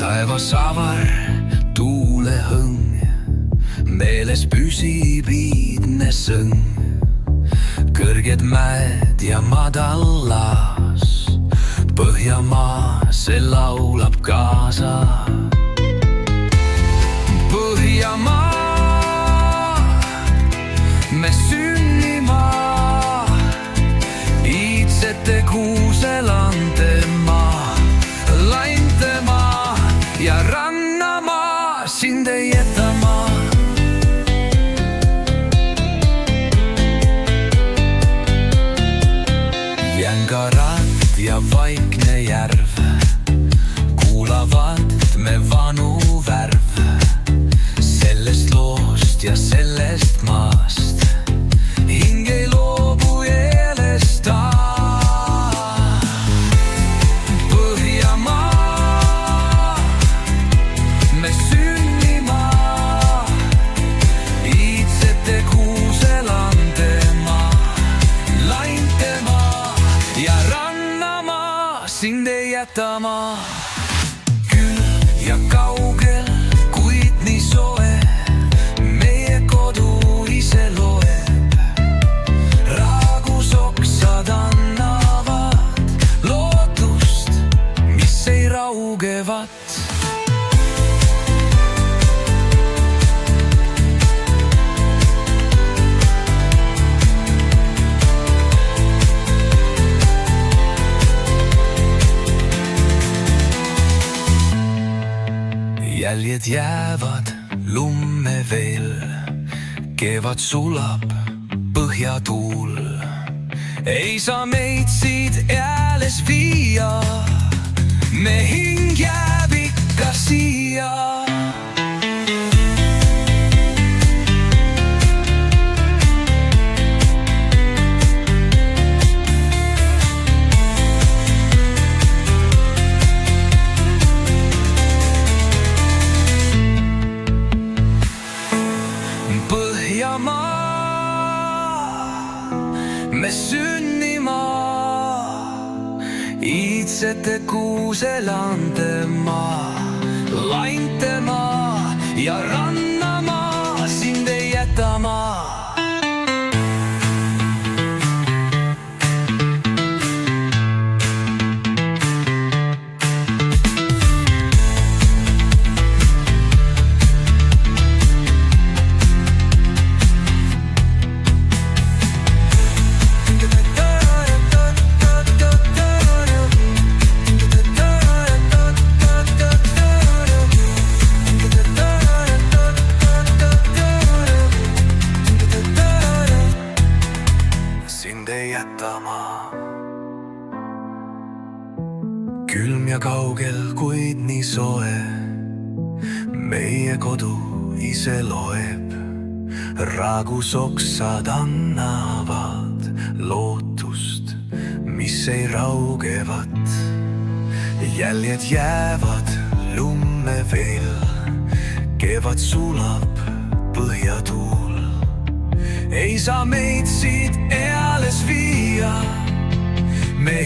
Taevas avar tuulehõng, meeles püsib iidne sõng. Kõrged mäed ja madal laas, Põhjamaa, see laulab kaasa. Põhjamaa, me sünnimaa, iidsete kuuselandemaa, laintemaa ja rannamaa, sind ei jäta maa. Jängarat ja vaikne järv, kuulavad me vanu värv. Sellest loost ja sellest maast, hing ei loobu eelest taas. Põhjamaa, me sünnimaa, iidsete kuuselandemaa, laintemaa ja rannamaa, sind ei jäta maa. Küll ja kaugel, kuid nii soe, meie kodu ise loeb. Raagus oksad annavad lootust, mis ei raugevat. Jäljed jäävad lumme veel, kevad sulab põhjatuul. Ei saa meid siit ääles viia, me hing jääb ikka siia. Me sünnimaa, iidsete kuuselandemaa, laintemaa ja rannamaa, sind ei jäta maa. Külm ja kaugel, kuid nii soe, meie kodu ise loeb. Raagus oksad annavad lootust, mis ei raugevat. Jäljed jäävad lumme veel, kevad sulab põhjatuul. Ei saa meid siit eales viia, me